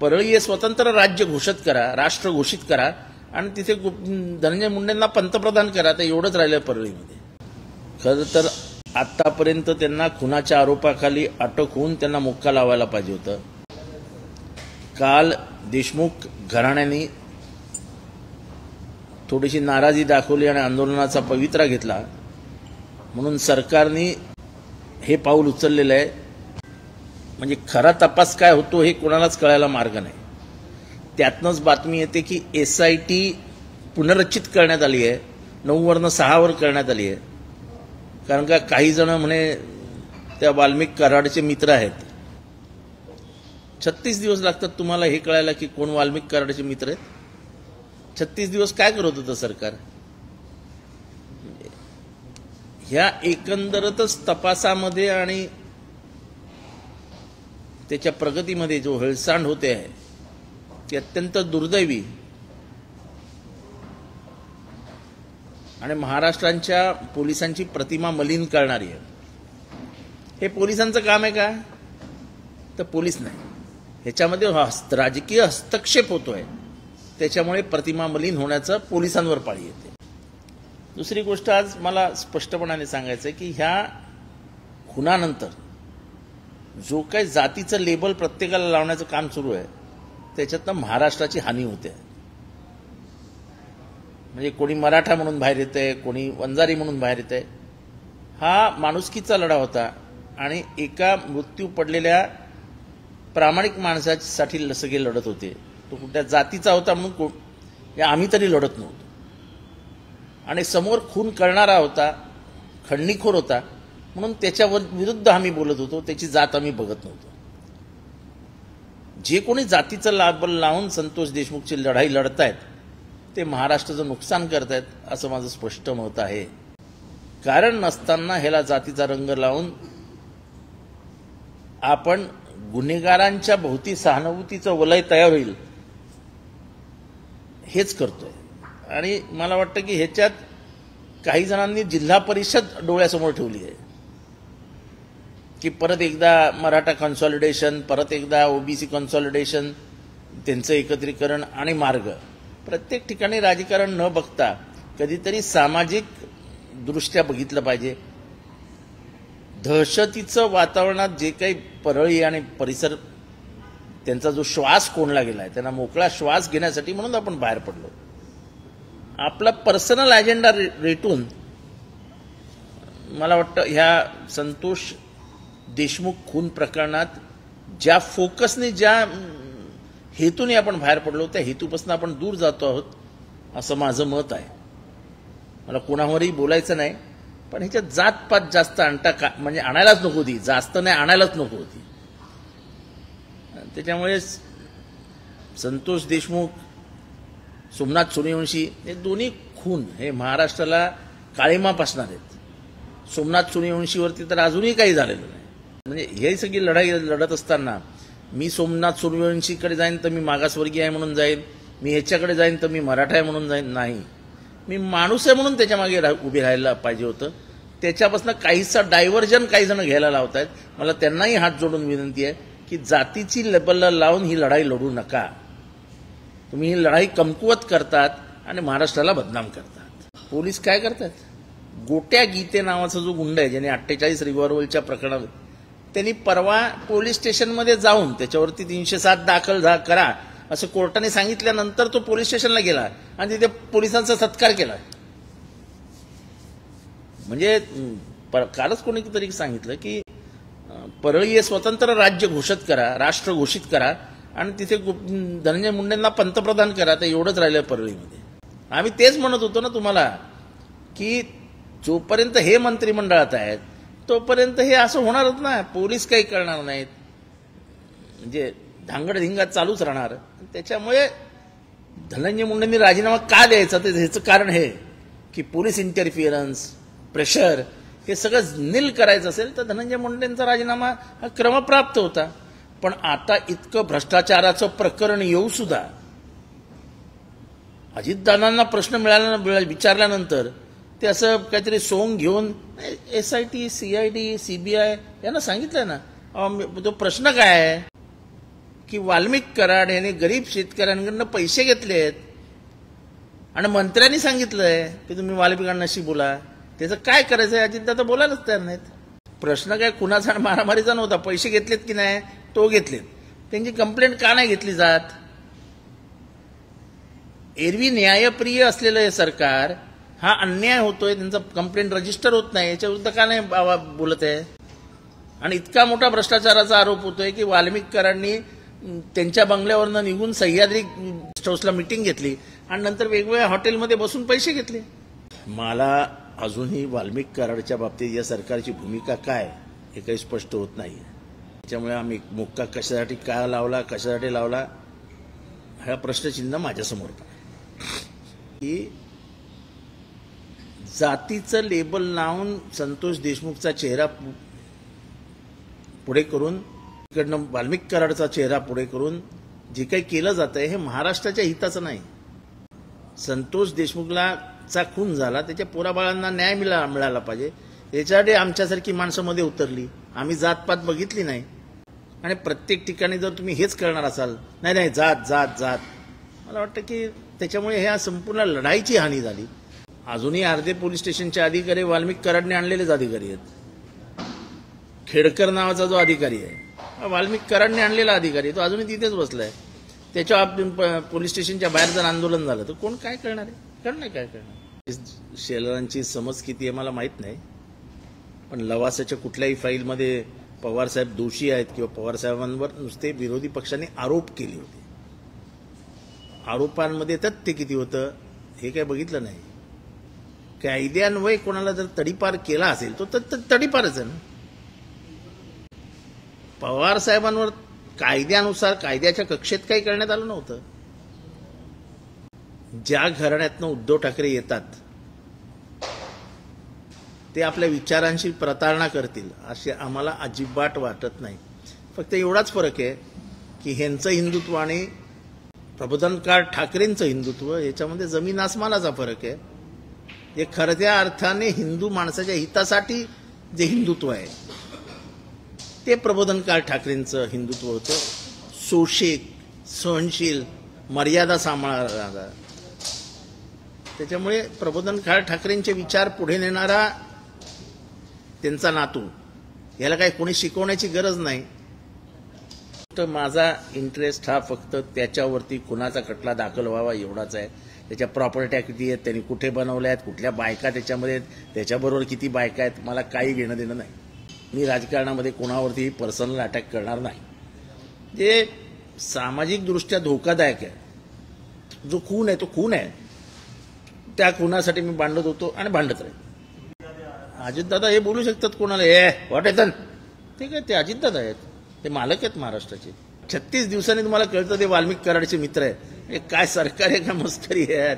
परळी हे स्वतंत्र राज्य घोषित करा, राष्ट्र घोषित करा आणि तिथे धनंजय मुंडेंना पंतप्रधान करा. तर एवढंच राहिलं परळीमध्ये. खरं तर आतापर्यंत त्यांना खुनाच्या आरोपाखाली अटक होऊन त्यांना मुक्का लावायला पाहिजे होतं. काल देशमुख घराण्याने थोडीशी नाराजी दाखवली आणि आंदोलनाचा पवित्रा घेतला म्हणून सरकारने हे पाऊल उचललेलं आहे. म्हणजे खरा तपास काय होतो हे कोणालाच कळायला मार्ग नाही. त्यातनंच बातमी येते की SIT पुनर्रचित करण्यात आली आहे, 9 वरनं 6 वर करण्यात आली आहे. कारण का काही जण म्हणे त्या वाल्मिक कराडचे मित्र आहेत. 36 दिवस लागतात तुम्हाला हे कळायला की कोण वाल्मिक कराडचे मित्र आहेत. 36 दिवस काय करत होतं सरकार. ह्या एकंदरच तपासामध्ये आणि त्याच्या प्रगतीमध्ये जो हेळसांड होते आहे ती अत्यंत दुर्दैवी आणि महाराष्ट्राच्या पोलिसांची प्रतिमा मलिन करणारी आहे. हे पोलिसांचं काम आहे का? तर पोलीस नाही, ह्याच्यामध्ये राजकीय हस्तक्षेप होतोय. त्याच्यामुळे प्रतिमा मलिन होण्याचं पोलिसांवर पाळी येते. दुसरी गोष्ट आज मला स्पष्टपणाने सांगायचं आहे की ह्या खुनानंतर जो काही जातीचं लेबल प्रत्येकाला लावण्याचं काम सुरू आहे त्याच्यातनं महाराष्ट्राची हानी होते. म्हणजे कोणी मराठा म्हणून बाहेर येतंय, कोणी वंजारी म्हणून बाहेर येतंय. हा माणुसकीचा लढा होता आणि एका मृत्यू पडलेल्या प्रामाणिक माणसासाठी सगळे लढत होते. तो कुठल्या जातीचा होता म्हणून आम्ही तरी लढत नव्हतो. आणि समोर खून करणारा होता, खंडणीखोर होता म्हणून त्याच्या विरुद्ध आम्ही बोलत होतो. त्याची जात आम्ही बघत नव्हतो. जे कोणी जातीचं लाबल लावून संतोष देशमुखची लढाई लढतायत ते महाराष्ट्राचं नुकसान करतायत असं माझं स्पष्ट मत आहे. कारण नसताना ह्याला जातीचा रंग लावून आपण गुन्हेगारांच्या भोवती सहानुभूतीचं वलय तयार होईल हेच करतोय. आणि मला वाटतं की ह्याच्यात काही जणांनी जिल्हा परिषद डोळ्यासमोर ठेवली आहे की परत एकदा मराठा कन्सॉलिडेशन, परत एकदा OBC कन्सॉलिडेशन, त्यांचं एकत्रीकरण आणि मार्ग. प्रत्येक ठिकाणी राजकारण न बघता कधीतरी सामाजिक दृष्ट्या बघितलं पाहिजे. दहशतीचं वातावरणात जे काही परळी आणि परिसर त्यांचा जो श्वास कोंडला गेलाय त्यांना मोकळा श्वास घेण्यासाठी म्हणून आपण बाहेर पडलो. आपला पर्सनल अजेंडा रेटून मला वाटतं ह्या संतोष देशमुख खून प्रकरणात ज्या फोकसने, ज्या हेतूने आपण बाहेर पडलो त्या हेतूपासून आपण दूर जातो आहोत असं माझं मत आहे. मला कोणावरही बोलायचं नाही, पण ह्याच्यात जातपात जास्त म्हणजे आणायलाच नको होती, जास्त नाही आणायलाच नको होती. त्याच्यामुळे संतोष देशमुख, सोमनाथ सूर्यवंशी हे दोन्ही खून हे महाराष्ट्राला काळिमा पासणार आहेत. सोमनाथ सूर्यवंशीवरती तर अजूनही काही झालेलं नाही. म्हणजे हे सगळी लढाई लढत असताना मी सोमनाथ सूर्यवंशीकडे जाईन तर मी मागासवर्गीय आहे म्हणून जाईन, मी ह्याच्याकडे जाईन तर मी मराठा आहे म्हणून जाईन, नाही, मी माणूस आहे म्हणून त्याच्या मागे उभे राहायला पाहिजे होतं. त्याच्यापासून काहीसा डायव्हर्जन काही जण घ्यायला लावत आहेत. मला त्यांनाही हात जोडून विनंती आहे की जातीची लेबल लावून ही लढाई लढू नका. तुम्ही ही लढाई कमकुवत करतात आणि महाराष्ट्राला बदनाम करतात. पोलीस काय करतात? गोट्या गीते नावाचा जो गुंड आहे ज्याने 48 रिव्हॉल्वरच्या प्रकरणात त्यांनी परवा पोलीस स्टेशनमध्ये जाऊन त्याच्यावरती 307 दाखल करा असं कोर्टाने सांगितल्यानंतर तो पोलीस स्टेशनला गेला आणि तिथे पोलिसांचा सत्कार केला. म्हणजे कालच कोणीतरी सांगितलं की परळी हे स्वतंत्र राज्य घोषित करा, राष्ट्र घोषित करा आणि तिथे धनंजय मुंडेंना पंतप्रधान करा. तर एवढंच राहिलं परळीमध्ये. आम्ही तेच म्हणत होतो ना तुम्हाला की जोपर्यंत हे मंत्रिमंडळात आहेत तोपर्यंत हे असं होणारच ना. पोलीस काही करणार नाहीत, म्हणजे धांगडधिंगा चालूच राहणार. त्याच्यामुळे धनंजय मुंडेंनी राजीनामा का द्यायचा तर ह्याचं कारण हे की पोलीस इंटरफिअरन्स, प्रेशर हे सगळं नील करायचं असेल तर धनंजय मुंडेंचा राजीनामा हा क्रमप्राप्त होता. पण आता इतकं भ्रष्टाचाराचं प्रकरण येऊ सुद्धा अजितदादांना प्रश्न विचारल्यानंतर ते असं काहीतरी सोंग घेऊन SIT, CID, CBI यांना सांगितलं ना, तो प्रश्न काय आहे की वाल्मिक कराड यांनी गरीब शेतकऱ्यांकडनं पैसे घेतलेत आणि मंत्र्यांनी सांगितलंय की तुम्ही वाल्मिकांनाशी बोला. त्याचं काय करायचं आहे अजितदादा बोलायलाच तयार नाहीत. प्रश्न काय कुणाचा मारामारीचा नव्हता. पैसे घेतलेत की नाही तो घेतलेत. त्यांची कंप्लेंट का नाही घेतली जात. एरवी न्यायप्रिय असलेलं हे सरकार हा अन्याय होतोय, त्यांचा कंप्लेंट रजिस्टर होत नाही, याच्या विरुद्ध का नाही बोलत आहे. आणि इतका मोठा भ्रष्टाचाराचा आरोप होतोय की वाल्मिक कराडांनी त्यांच्या बंगल्यावरनं निघून सह्याद्री गेस्ट हाऊसला मिटिंग घेतली आणि नंतर वेगवेगळ्या हॉटेलमध्ये बसून पैसे घेतले. मला अजूनही वाल्मिक कराडच्या बाबतीत या सरकारची भूमिका काय हे काही स्पष्ट होत नाही. त्याच्यामुळे आम्ही मुक्का कशासाठी का लावला, कशासाठी लावला हा प्रश्नचिन्ह माझ्यासमोर की जातीचं लेबल लावून संतोष देशमुखचा चेहरा पुढे करून इकडनं वाल्मिक कराडचा चेहरा पुढे करून जे काही केलं जातंय हे महाराष्ट्राच्या हिताचं नाही. संतोष देशमुखला चा खून झाला, त्याच्या पोराबाळांना न्याय मिळाला पाहिजे, याच्यासाठी आमच्यासारखी माणसं मध्ये उतरली. आम्ही जातपात बघितली नाही. आणि प्रत्येक ठिकाणी जर तुम्ही हेच करणार असाल, नाही नाही जात जात जात, मला वाटतं की त्याच्यामुळे ह्या संपूर्ण लढाईची हानी झाली. अजूनही अर्धे पोलीस स्टेशनचे अधिकारी वाल्मिक कराडने आणलेलेच अधिकारी आहेत. खेडकर नावाचा जो अधिकारी आहे वाल्मिक कराडने आणलेला अधिकारी, तो अजूनही तिथेच बसलाय. त्याच्या पोलीस स्टेशनच्या बाहेर जर आंदोलन झालं तर कोण काय करणार आहे. काय करणार. शेलरांची समज किती आहे मला माहित नाही, पण लवासाच्या कुठल्याही फाईलमध्ये पवारसाहेब दोषी आहेत किंवा पवारसाहेबांवर नुसते विरोधी पक्षांनी आरोप केले होते. आरोपांमध्ये तथ्य किती होतं हे काय बघितलं नाही. कायद्यान्वये कोणाला जर तडीपार केला असेल तो तडीपारच आहे ना. पवारसाहेबांवर कायद्यानुसार कायद्याच्या कक्षेत काही करण्यात आलं नव्हतं. ज्या घराण्यातनं उद्धव ठाकरे येतात ते आपल्या विचारांशी प्रतारणा करतील असे आम्हाला अजिबात वाटत नाही. फक्त एवढाच फरक आहे की ह्यांचं हिंदुत्व आणि प्रबोधनकार ठाकरेंचं हिंदुत्व याच्यामध्ये जमीन आसमानाचा फरक आहे. हे खऱ्या अर्थाने हिंदू माणसाच्या हितासाठी जे हिंदुत्व आहे ते प्रबोधनकार ठाकरेंचं हिंदुत्व होतं. सोशिक, सहनशील, मर्यादा सांभाळणारा. त्याच्यामुळे प्रबोधनकार ठाकरेंचे विचार पुढे नेणारा त्यांचा नातू, याला काही कोणी शिकवण्याची गरज नाही. तर माझा इंटरेस्ट हा फक्त त्याच्यावरती कुणाचा खटला दाखल व्हावा एवढाच आहे. त्याच्या प्रॉपर्ट्या किती आहेत, त्यांनी कुठे बनवल्या आहेत, कुठल्या बायका त्याच्यामध्ये आहेत, त्याच्याबरोबर किती बायका आहेत, मला काही घेणं देणं नाही. मी राजकारणामध्ये कोणावरती पर्सनल अटॅक करणार नाही. जे सामाजिकदृष्ट्या धोकादायक आहे, जो खून आहे तो खून आहे, त्या खुनासाठी मी भांडत होतो आणि भांडत राहील. अजितदादा हे बोलू शकतात कोणाला व्हॉट येतं, ठीक आहे, ते अजितदादा आहेत, ते मालक आहेत महाराष्ट्राचे. 36 दिवसांनी तुम्हाला कळतं ते वाल्मिक कराडचे मित्र आहे. हे काय सरकार आहे का मस्करी आहे यार.